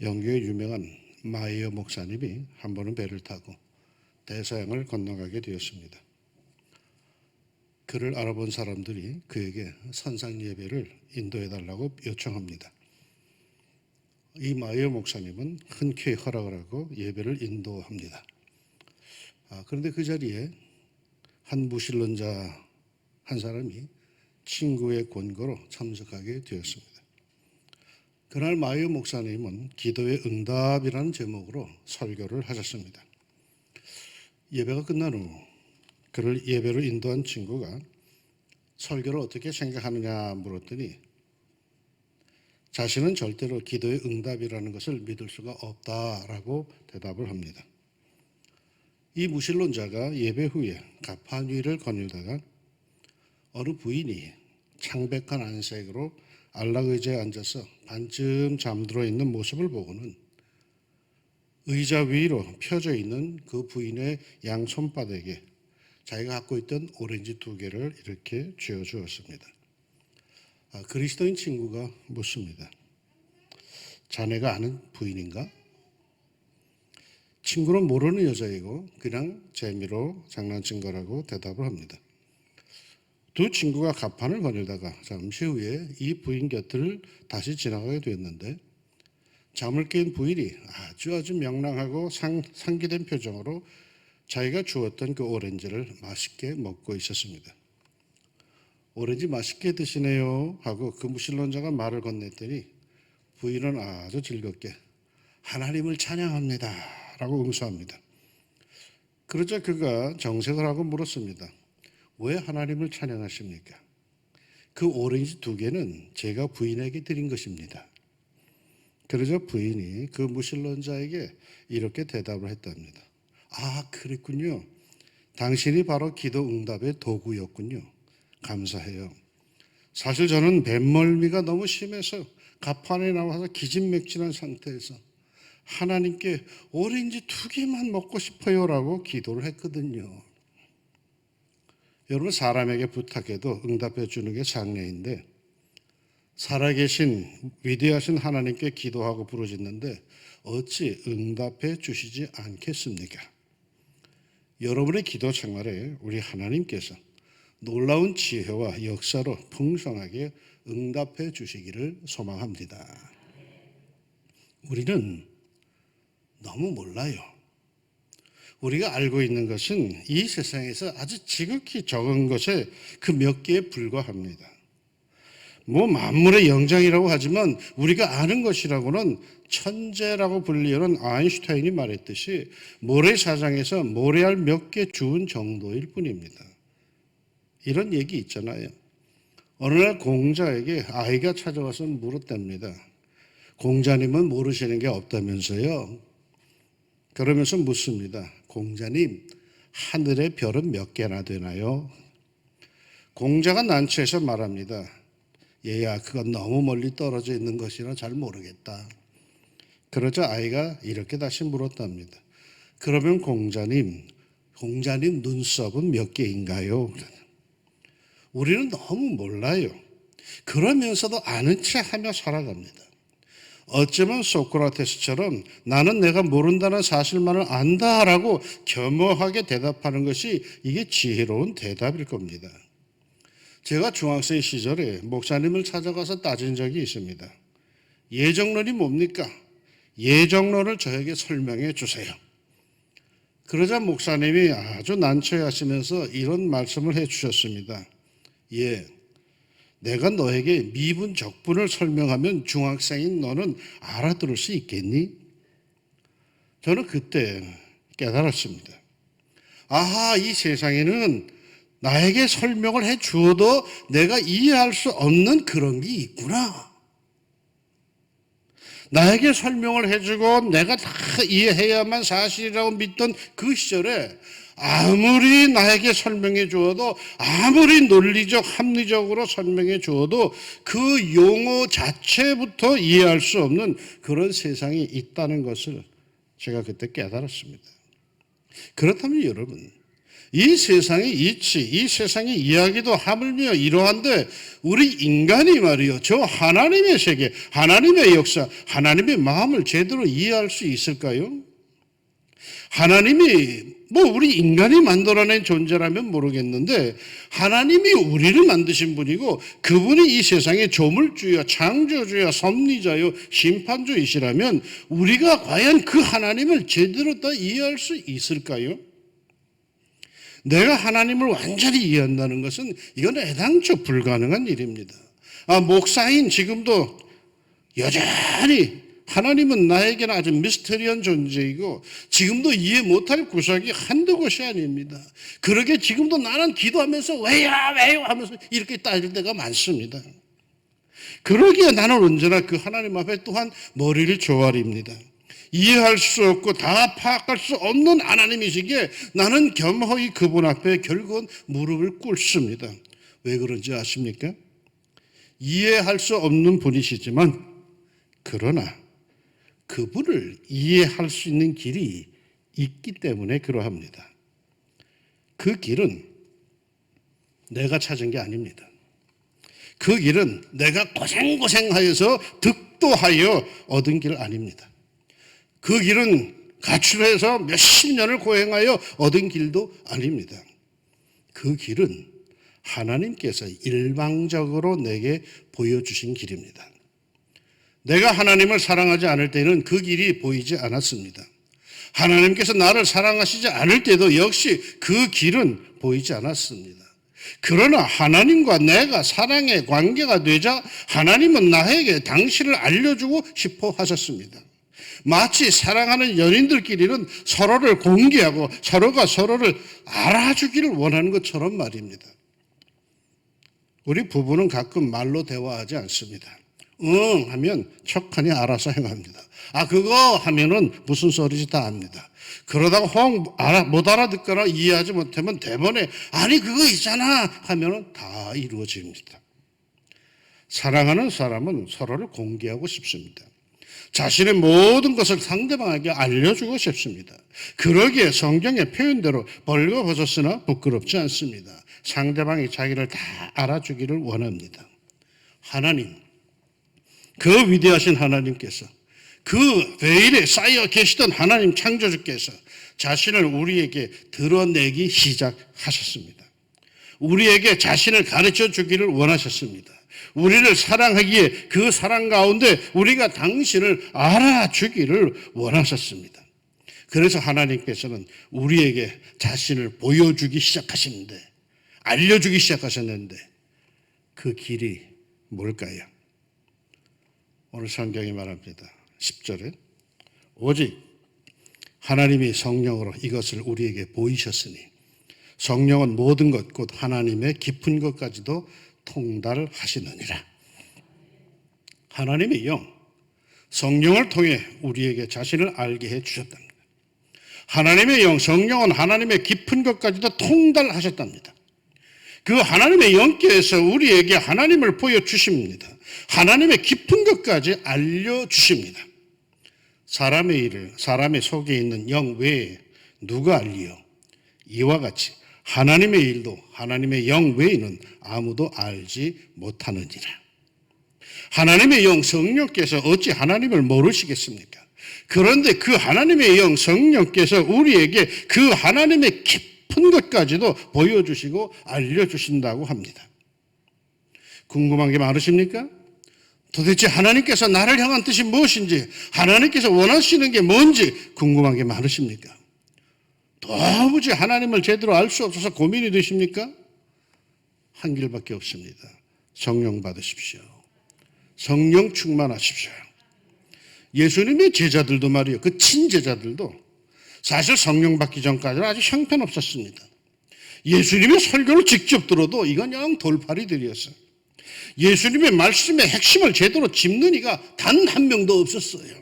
영국의 유명한 마이어 목사님이 한 번은 배를 타고 대서양을 건너가게 되었습니다. 그를 알아본 사람들이 그에게 선상 예배를 인도해달라고 요청합니다. 이 마이어 목사님은 흔쾌히 허락을 하고 예배를 인도합니다. 그런데 그 자리에 한 무신론자 한 사람이 친구의 권고로 참석하게 되었습니다. 그날 마이어 목사님은 기도의 응답이라는 제목으로 설교를 하셨습니다. 예배가 끝난 후 그를 예배로 인도한 친구가 설교를 어떻게 생각하느냐 물었더니 자신은 절대로 기도의 응답이라는 것을 믿을 수가 없다라고 대답을 합니다. 이 무신론자가 예배 후에 가판 위를 거닐다가 어느 부인이 창백한 안색으로 안락 의자에 앉아서 반쯤 잠들어 있는 모습을 보고는 의자 위로 펴져 있는 그 부인의 양 손바닥에 자기가 갖고 있던 오렌지 2개를 이렇게 쥐어 주었습니다. 그리스도인 친구가 묻습니다. 자네가 아는 부인인가? 친구는 모르는 여자이고 그냥 재미로 장난친 거라고 대답을 합니다. 두 친구가 가판을 거닐다가 잠시 후에 이 부인 곁을 다시 지나가게 되었는데 잠을 깬 부인이 아주 명랑하고 상기된 표정으로 자기가 주었던 그 오렌지를 맛있게 먹고 있었습니다. 오렌지 맛있게 드시네요 하고 그 무신론자가 말을 건넸더니 부인은 아주 즐겁게 하나님을 찬양합니다 라고 응수합니다. 그러자 그가 정색을 하고 물었습니다. 왜 하나님을 찬양하십니까? 그 오렌지 2개는 제가 부인에게 드린 것입니다. 그러자 부인이 그 무신론자에게 이렇게 대답을 했답니다. 그랬군요. 당신이 바로 기도 응답의 도구였군요. 감사해요. 사실 저는 뱃멀미가 너무 심해서 가판에 나와서 기진맥진한 상태에서 하나님께 오렌지 2개만 먹고 싶어요라고 기도를 했거든요. 여러분, 사람에게 부탁해도 응답해 주는 게 장례인데 살아계신 위대하신 하나님께 기도하고 부르짖는데 어찌 응답해 주시지 않겠습니까? 여러분의 기도 생활에 우리 하나님께서 놀라운 지혜와 역사로 풍성하게 응답해 주시기를 소망합니다. 우리는 너무 몰라요. 우리가 알고 있는 것은 이 세상에서 아주 지극히 적은 것에 그 몇 개에 불과합니다. 만물의 영장이라고 하지만 우리가 아는 것이라고는 천재라고 불리는 아인슈타인이 말했듯이 모래사장에서 모래알 몇 개 주운 정도일 뿐입니다. 이런 얘기 있잖아요. 어느 날 공자에게 아이가 찾아와서 물었답니다. 공자님은 모르시는 게 없다면서요? 그러면서 묻습니다. 공자님, 하늘의 별은 몇 개나 되나요? 공자가 난처해서 말합니다. 얘야, 그건 너무 멀리 떨어져 있는 것이라 잘 모르겠다. 그러자 아이가 이렇게 다시 물었답니다. 그러면 공자님 눈썹은 몇 개인가요? 우리는 너무 몰라요. 그러면서도 아는 체 하며 살아갑니다. 어쩌면 소크라테스처럼 나는 내가 모른다는 사실만을 안다라고 겸허하게 대답하는 것이 이게 지혜로운 대답일 겁니다. 제가 중학생 시절에 목사님을 찾아가서 따진 적이 있습니다. 예정론이 뭡니까? 예정론을 저에게 설명해 주세요. 그러자 목사님이 아주 난처해하시면서 이런 말씀을 해 주셨습니다. 내가 너에게 미분 적분을 설명하면 중학생인 너는 알아들을 수 있겠니? 저는 그때 깨달았습니다. 이 세상에는 나에게 설명을 해 주어도 내가 이해할 수 없는 그런 게 있구나. 나에게 설명을 해주고 내가 다 이해해야만 사실이라고 믿던 그 시절에 아무리 나에게 설명해 주어도 아무리 논리적 합리적으로 설명해 주어도 그 용어 자체부터 이해할 수 없는 그런 세상이 있다는 것을 제가 그때 깨달았습니다. 그렇다면 여러분, 이 세상의 이치, 이 세상의 이야기도 하물며 이러한데 우리 인간이 말이요, 저 하나님의 세계, 하나님의 역사, 하나님의 마음을 제대로 이해할 수 있을까요? 하나님이 우리 인간이 만들어낸 존재라면 모르겠는데 하나님이 우리를 만드신 분이고 그분이 이 세상의 조물주여, 창조주여, 섭리자여, 심판주이시라면 우리가 과연 그 하나님을 제대로 다 이해할 수 있을까요? 내가 하나님을 완전히 이해한다는 것은 이건 애당초 불가능한 일입니다. 목사인 지금도 여전히 하나님은 나에게는 아주 미스터리한 존재이고 지금도 이해 못할 구석이 한두 곳이 아닙니다. 그러게 지금도 나는 기도하면서 왜요 하면서 이렇게 따질 때가 많습니다. 그러기에 나는 언제나 그 하나님 앞에 또한 머리를 조아립니다. 이해할 수 없고 다 파악할 수 없는 하나님이시기에 나는 겸허히 그분 앞에 결국은 무릎을 꿇습니다. 왜 그런지 아십니까? 이해할 수 없는 분이시지만 그러나 그분을 이해할 수 있는 길이 있기 때문에 그러합니다. 그 길은 내가 찾은 게 아닙니다. 그 길은 내가 고생하여서 득도하여 얻은 길 아닙니다. 그 길은 가출해서 몇십 년을 고행하여 얻은 길도 아닙니다. 그 길은 하나님께서 일방적으로 내게 보여주신 길입니다. 내가 하나님을 사랑하지 않을 때는 그 길이 보이지 않았습니다. 하나님께서 나를 사랑하시지 않을 때도 역시 그 길은 보이지 않았습니다. 그러나 하나님과 내가 사랑의 관계가 되자 하나님은 나에게 당신을 알려주고 싶어 하셨습니다. 마치 사랑하는 연인들끼리는 서로를 공개하고 서로가 서로를 알아주기를 원하는 것처럼 말입니다. 우리 부부는 가끔 말로 대화하지 않습니다. 응 하면 척하니 알아서 행합니다. 그거 하면은 무슨 소리인지 다 압니다. 그러다가 못 알아듣거나 이해하지 못하면 대번에 아니 그거 있잖아 하면은 다 이루어집니다. 사랑하는 사람은 서로를 공개하고 싶습니다. 자신의 모든 것을 상대방에게 알려주고 싶습니다. 그러기에 성경의 표현대로 벌거벗었으나 부끄럽지 않습니다. 상대방이 자기를 다 알아주기를 원합니다. 하나님, 그 위대하신 하나님께서 그 베일에 쌓여 계시던 하나님 창조주께서 자신을 우리에게 드러내기 시작하셨습니다. 우리에게 자신을 가르쳐 주기를 원하셨습니다. 우리를 사랑하기에 그 사랑 가운데 우리가 당신을 알아주기를 원하셨습니다. 그래서 하나님께서는 우리에게 자신을 보여주기 시작하셨는데, 알려주기 시작하셨는데 그 길이 뭘까요? 오늘 성경이 말합니다. 10절에 오직 하나님이 성령으로 이것을 우리에게 보이셨으니 성령은 모든 것 곧 하나님의 깊은 것까지도 통달하시느니라. 하나님의 영, 성령을 통해 우리에게 자신을 알게 해 주셨답니다. 하나님의 영, 성령은 하나님의 깊은 것까지도 통달하셨답니다. 그 하나님의 영께서 우리에게 하나님을 보여주십니다. 하나님의 깊은 것까지 알려주십니다. 사람의 일을 사람의 속에 있는 영 외에 누가 알리요? 이와 같이 하나님의 일도 하나님의 영 외에는 아무도 알지 못하느니라. 하나님의 영 성령께서 어찌 하나님을 모르시겠습니까? 그런데 그 하나님의 영 성령께서 우리에게 그 하나님의 깊은 것까지도 보여주시고 알려주신다고 합니다. 궁금한 게 많으십니까? 도대체 하나님께서 나를 향한 뜻이 무엇인지, 하나님께서 원하시는 게 뭔지 궁금한 게 많으십니까? 도무지 하나님을 제대로 알 수 없어서 고민이 되십니까? 한 길밖에 없습니다. 성령 받으십시오. 성령 충만하십시오. 예수님의 제자들도 말이에요. 그 친제자들도 사실 성령 받기 전까지는 아주 형편없었습니다. 예수님의 설교를 직접 들어도 이건 영 돌팔이들이었어요. 예수님의 말씀의 핵심을 제대로 짚는 이가 단 한 명도 없었어요.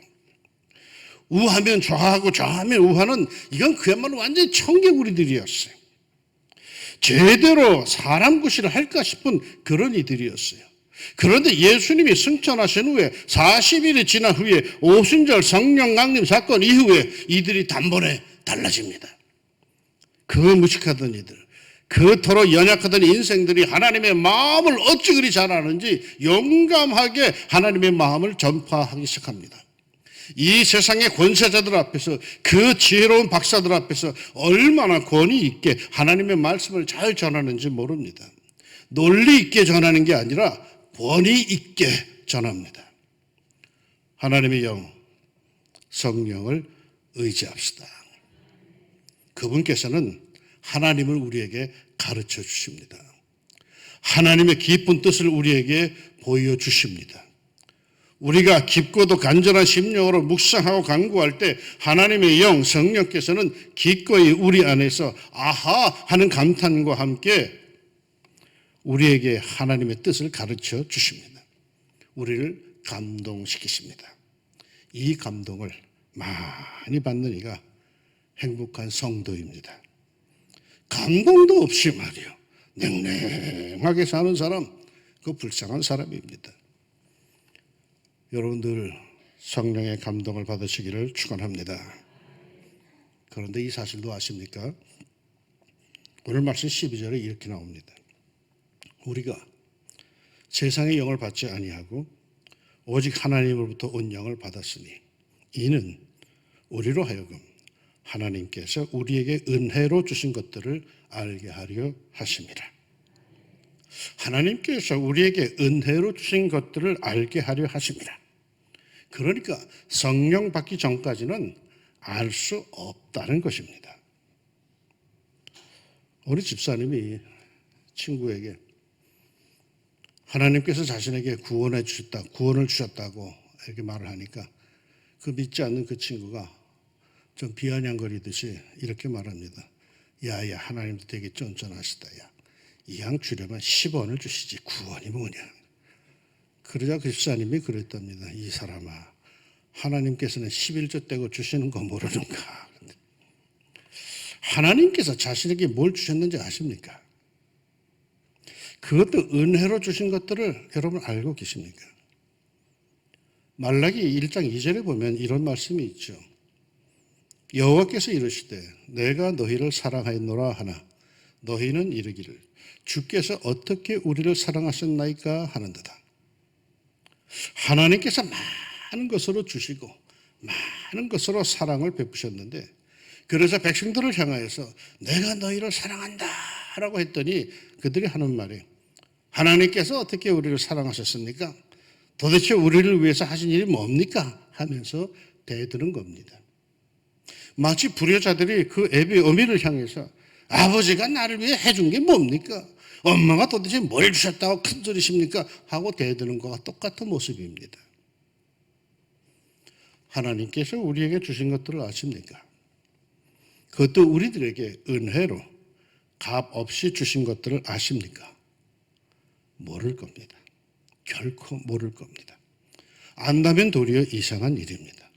우하면 좌하고 좌하면 우하는 이건 그야말로 완전히 청개구리들이었어요. 제대로 사람 구실을 할까 싶은 그런 이들이었어요. 그런데 예수님이 승천하신 후에 40일이 지난 후에 오순절 성령 강림 사건 이후에 이들이 단번에 달라집니다. 그 무식하던 이들, 그토록 연약하던 인생들이 하나님의 마음을 어찌 그리 잘 아는지 용감하게 하나님의 마음을 전파하기 시작합니다. 이 세상의 권세자들 앞에서, 그 지혜로운 박사들 앞에서 얼마나 권위 있게 하나님의 말씀을 잘 전하는지 모릅니다. 논리 있게 전하는 게 아니라 권위 있게 전합니다. 하나님의 영, 성령을 의지합시다. 그분께서는 하나님을 우리에게 가르쳐 주십니다. 하나님의 깊은 뜻을 우리에게 보여주십니다. 우리가 깊고도 간절한 심령으로 묵상하고 간구할 때 하나님의 영, 성령께서는 기꺼이 우리 안에서 아하 하는 감탄과 함께 우리에게 하나님의 뜻을 가르쳐 주십니다. 우리를 감동시키십니다. 이 감동을 많이 받는 이가 행복한 성도입니다. 감동도 없이 말이요, 냉랭하게 사는 사람, 그 불쌍한 사람입니다. 여러분들 성령의 감동을 받으시기를 축원합니다. 그런데 이 사실도 아십니까? 오늘 말씀 12절에 이렇게 나옵니다. 우리가 세상의 영을 받지 아니하고 오직 하나님으로부터 온 영을 받았으니 이는 우리로 하여금 하나님께서 우리에게 은혜로 주신 것들을 알게 하려 하심이라. 하나님께서 우리에게 은혜로 주신 것들을 알게 하려 하십니다. 그러니까 성령 받기 전까지는 알 수 없다는 것입니다. 우리 집사님이 친구에게 하나님께서 자신에게 구원을 주셨다고 이렇게 말을 하니까 그 믿지 않는 그 친구가 좀 비아냥거리듯이 이렇게 말합니다. 야야, 하나님도 되게 쫀쫀하시다. 야, 이왕 주려면 10원을 주시지 구원이 뭐냐. 그러자 그 집사님이 그랬답니다. 이 사람아, 하나님께서는 11조 떼고 주시는 거 모르는가. 하나님께서 자신에게 뭘 주셨는지 아십니까? 그것도 은혜로 주신 것들을 여러분 알고 계십니까? 말라기 1장 2절에 보면 이런 말씀이 있죠. 여호와께서 이르시되 내가 너희를 사랑하였노라 하나 너희는 이르기를 주께서 어떻게 우리를 사랑하셨나이까 하는도다. 하나님께서 많은 것으로 주시고 많은 것으로 사랑을 베푸셨는데, 그래서 백성들을 향하여서 내가 너희를 사랑한다 라고 했더니 그들이 하는 말이 하나님께서 어떻게 우리를 사랑하셨습니까? 도대체 우리를 위해서 하신 일이 뭡니까? 하면서 대드는 겁니다. 마치 불효자들이 그 애비 어미를 향해서 아버지가 나를 위해 해준 게 뭡니까? 엄마가 도대체 뭘 주셨다고 큰소리십니까? 하고 대드는 것과 똑같은 모습입니다. 하나님께서 우리에게 주신 것들을 아십니까? 그것도 우리들에게 은혜로 값 없이 주신 것들을 아십니까? 모를 겁니다. 결코 모를 겁니다. 안다면 도리어 이상한 일입니다.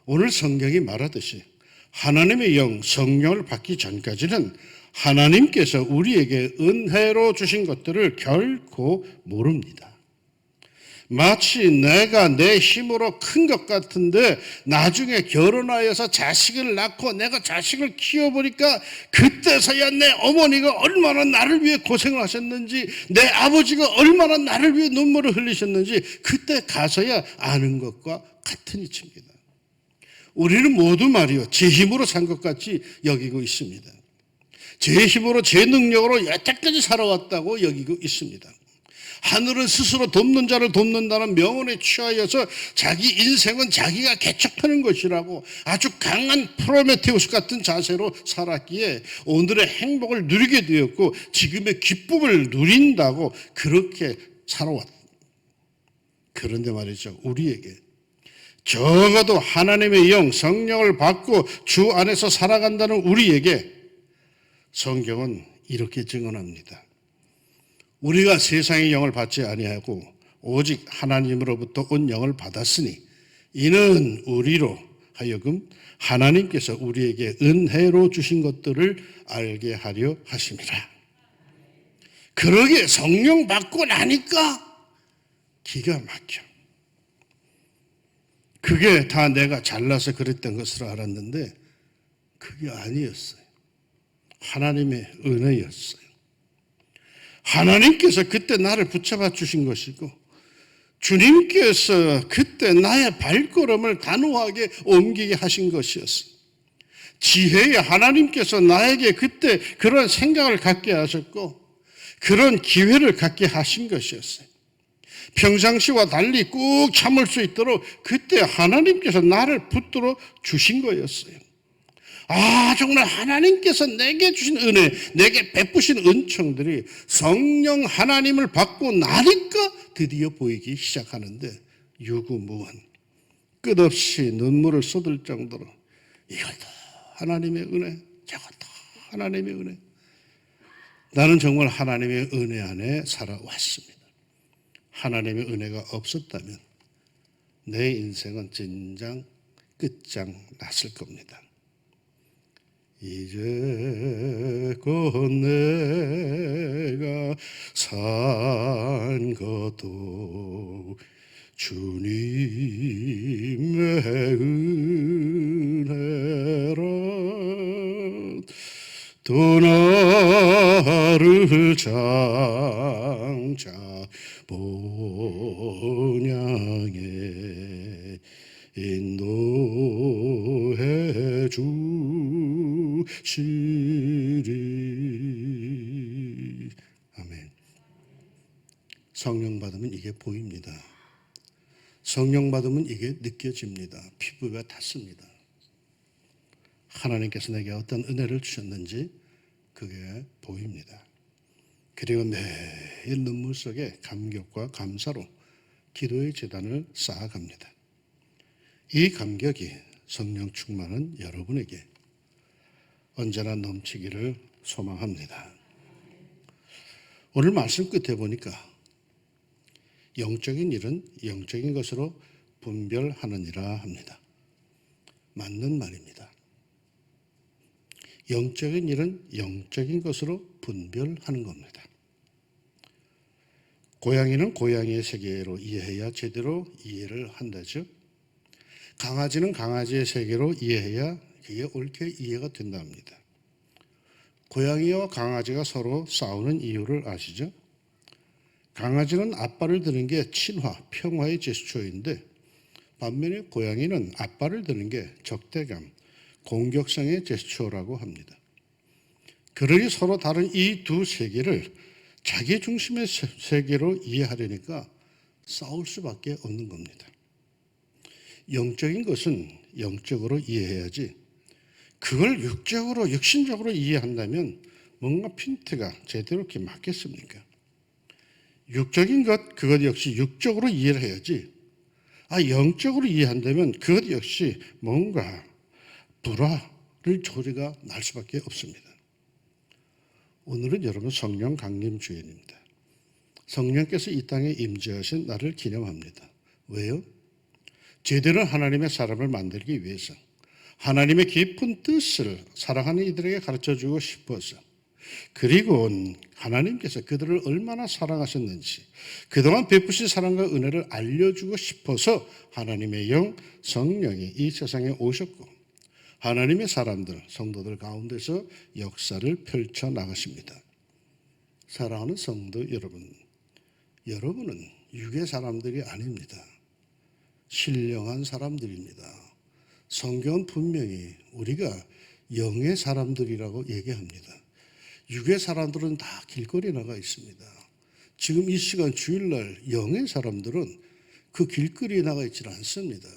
오늘 성경이 말하듯이 하나님의 영, 성령을 받기 전까지는 하나님께서 우리에게 은혜로 주신 것들을 결코 모릅니다. 마치 내가 내 힘으로 큰 것 같은데 나중에 결혼하여서 자식을 낳고 내가 자식을 키워보니까 그때서야 내 어머니가 얼마나 나를 위해 고생을 하셨는지, 내 아버지가 얼마나 나를 위해 눈물을 흘리셨는지 그때 가서야 아는 것과 같은 이치입니다. 우리는 모두 말이요, 제 힘으로 산 것 같이 여기고 있습니다. 제 힘으로, 제 능력으로 여태까지 살아왔다고 여기고 있습니다. 하늘은 스스로 돕는 자를 돕는다는 명언에 취하여서 자기 인생은 자기가 개척하는 것이라고 아주 강한 프로메테우스 같은 자세로 살았기에 오늘의 행복을 누리게 되었고 지금의 기쁨을 누린다고 그렇게 살아왔다. 그런데 말이죠, 우리에게 적어도 하나님의 영, 성령을 받고 주 안에서 살아간다는 우리에게 성경은 이렇게 증언합니다. 우리가 세상의 영을 받지 아니하고 오직 하나님으로부터 온 영을 받았으니 이는 우리로 하여금 하나님께서 우리에게 은혜로 주신 것들을 알게 하려 하심이라. 그러기에 성령 받고 나니까 기가 막혀. 그게 다 내가 잘나서 그랬던 것으로 알았는데 그게 아니었어요. 하나님의 은혜였어요. 하나님께서 그때 나를 붙잡아 주신 것이고 주님께서 그때 나의 발걸음을 단호하게 옮기게 하신 것이었어요. 지혜의 하나님께서 나에게 그때 그런 생각을 갖게 하셨고 그런 기회를 갖게 하신 것이었어요. 평상시와 달리 꾹 참을 수 있도록 그때 하나님께서 나를 붙들어 주신 거였어요. 정말 하나님께서 내게 주신 은혜, 내게 베푸신 은총들이 성령 하나님을 받고 나니까 드디어 보이기 시작하는데 유구무원, 끝없이 눈물을 쏟을 정도로 이것도 하나님의 은혜, 저것도 하나님의 은혜. 나는 정말 하나님의 은혜 안에 살아왔습니다. 하나님의 은혜가 없었다면 내 인생은 진작 끝장 났을 겁니다. 이제껏 내가 산 것도 주님의 은혜라. 또 나를 장차 본향에 인도해 주시리. 아멘. 성령 받으면 이게 보입니다. 성령 받으면 이게 느껴집니다. 피부가 닿습니다. 하나님께서 내게 어떤 은혜를 주셨는지 그게 보입니다. 그리고 매일 눈물 속에 감격과 감사로 기도의 제단을 쌓아갑니다. 이 감격이 성령 충만한 여러분에게 언제나 넘치기를 소망합니다. 오늘 말씀 끝에 보니까 영적인 일은 영적인 것으로 분별하느니라 합니다. 맞는 말입니다. 영적인 일은 영적인 것으로 분별하는 겁니다. 고양이는 고양이의 세계로 이해해야 제대로 이해를 한다죠. 강아지는 강아지의 세계로 이해해야 그게 옳게 이해가 된답니다. 고양이와 강아지가 서로 싸우는 이유를 아시죠? 강아지는 앞발을 드는 게 친화, 평화의 제스처인데 반면에 고양이는 앞발을 드는 게 적대감, 공격성의 제스처라고 합니다. 그러니 서로 다른 이 두 세계를 자기 중심의 세계로 이해하려니까 싸울 수밖에 없는 겁니다. 영적인 것은 영적으로 이해해야지 그걸 육적으로 육신적으로 이해한다면 뭔가 핀트가 제대로 이렇게 맞겠습니까? 육적인 것 그것 역시 육적으로 이해를 해야지 영적으로 이해한다면 그것 역시 뭔가 불화를 조리가 날 수밖에 없습니다. 오늘은 여러분 성령 강림 주일입니다. 성령께서 이 땅에 임재하신 날을 기념합니다. 왜요? 제대로 하나님의 사람을 만들기 위해서 하나님의 깊은 뜻을 사랑하는 이들에게 가르쳐주고 싶어서 그리고 하나님께서 그들을 얼마나 사랑하셨는지 그동안 베푸신 사랑과 은혜를 알려주고 싶어서 하나님의 영 성령이 이 세상에 오셨고 하나님의 사람들, 성도들 가운데서 역사를 펼쳐나가십니다. 사랑하는 성도 여러분, 여러분은 육의 사람들이 아닙니다. 신령한 사람들입니다. 성경은 분명히 우리가 영의 사람들이라고 얘기합니다. 육의 사람들은 다 길거리에 나가 있습니다. 지금 이 시간 주일날 영의 사람들은 그 길거리에 나가 있지 않습니다.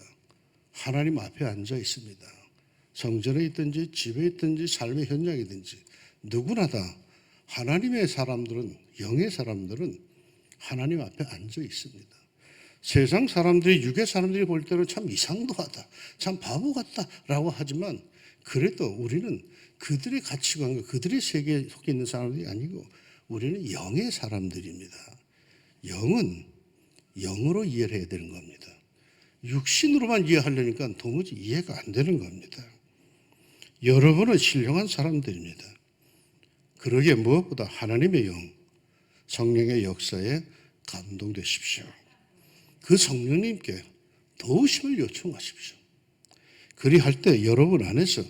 하나님 앞에 앉아 있습니다. 성전에 있든지 집에 있든지 삶의 현장이든지 누구나 다 하나님의 사람들은 영의 사람들은 하나님 앞에 앉아 있습니다. 세상 사람들이 육의 사람들이 볼 때는 참 이상도하다, 참 바보 같다라고 하지만 그래도 우리는 그들의 가치관과 그들의 세계에 속해 있는 사람들이 아니고 우리는 영의 사람들입니다. 영은 영으로 이해를 해야 되는 겁니다. 육신으로만 이해하려니까 도무지 이해가 안 되는 겁니다. 여러분은 신령한 사람들입니다. 그러기에 무엇보다 하나님의 영, 성령의 역사에 감동되십시오. 그 성령님께 도우심을 요청하십시오. 그리할 때 여러분 안에서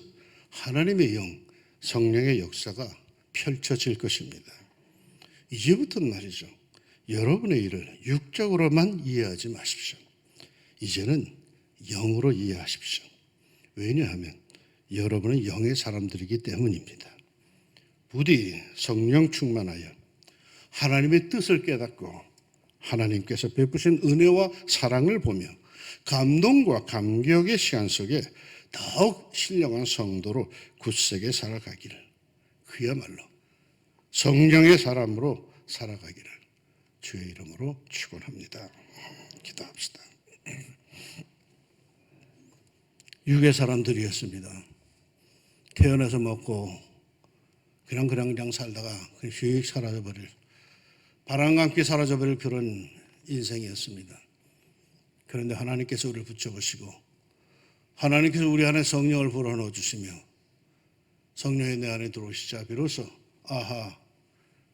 하나님의 영, 성령의 역사가 펼쳐질 것입니다. 이제부터는 말이죠. 여러분의 일을 육적으로만 이해하지 마십시오. 이제는 영으로 이해하십시오. 왜냐하면 여러분은 영의 사람들이기 때문입니다. 부디 성령 충만하여 하나님의 뜻을 깨닫고 하나님께서 베푸신 은혜와 사랑을 보며 감동과 감격의 시간 속에 더욱 신령한 성도로 굳세게 살아가기를, 그야말로 성령의 사람으로 살아가기를 주의 이름으로 축원합니다. 기도합시다. 육의 사람들이었습니다. 태어나서 먹고 그냥 살다가 휙 사라져버릴, 바람과 함께 사라져버릴 그런 인생이었습니다. 그런데 하나님께서 우리를 붙여보시고 하나님께서 우리 안에 성령을 불어넣어 주시며 성령이 내 안에 들어오시자 비로소 아하,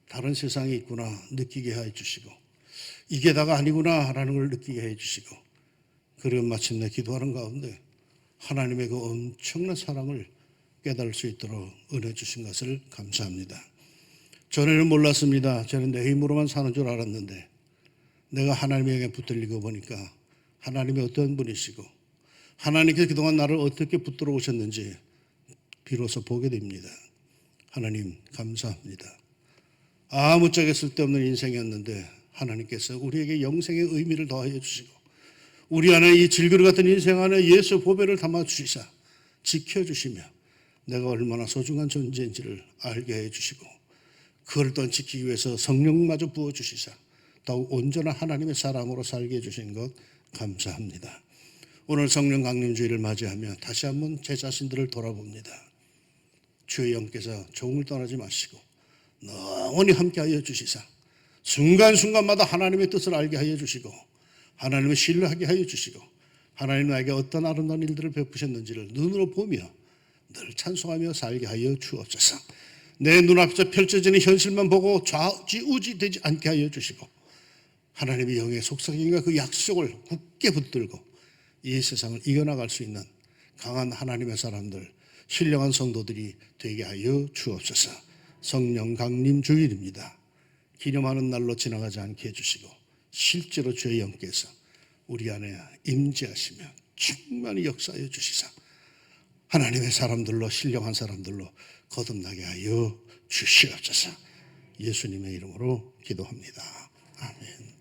다른 세상이 있구나 느끼게 해주시고 이게 다가 아니구나라는 걸 느끼게 해주시고, 그리고 마침내 기도하는 가운데 하나님의 그 엄청난 사랑을 깨달을 수 있도록 은혜 주신 것을 감사합니다. 전에는 몰랐습니다. 저는 내 힘으로만 사는 줄 알았는데 내가 하나님에게 붙들리고 보니까 하나님이 어떤 분이시고 하나님께서 그동안 나를 어떻게 붙들어 오셨는지 비로소 보게 됩니다. 하나님 감사합니다. 아무짝에 쓸데없는 인생이었는데 하나님께서 우리에게 영생의 의미를 더하여 주시고 우리 안에 이 질그릇 같은 인생 안에 예수 보배를 담아 주시사 지켜주시며 내가 얼마나 소중한 존재인지를 알게 해주시고 그걸 또한 지키기 위해서 성령마저 부어주시사 더욱 온전한 하나님의 사람으로 살게 해주신 것 감사합니다. 오늘 성령 강림주의를 맞이하며 다시 한번 제 자신들을 돌아봅니다. 주의 영께서 종을 떠나지 마시고 영원히 함께하여 주시사 순간순간마다 하나님의 뜻을 알게 하여 주시고 하나님을 신뢰하게 하여 주시고 하나님 나에게 어떤 아름다운 일들을 베푸셨는지를 눈으로 보며 늘 찬송하며 살게 하여 주옵소서. 내 눈앞에서 펼쳐지는 현실만 보고 좌지우지 되지 않게 하여 주시고 하나님의 영의 속삭임과 그 약속을 굳게 붙들고 이 세상을 이겨나갈 수 있는 강한 하나님의 사람들, 신령한 성도들이 되게 하여 주옵소서. 성령 강림 주일입니다. 기념하는 날로 지나가지 않게 해주시고 실제로 주의 영께서 우리 안에 임재하시며 충만히 역사해 주시사 하나님의 사람들로, 신령한 사람들로 거듭나게 하여 주시옵소서. 예수님의 이름으로 기도합니다. 아멘.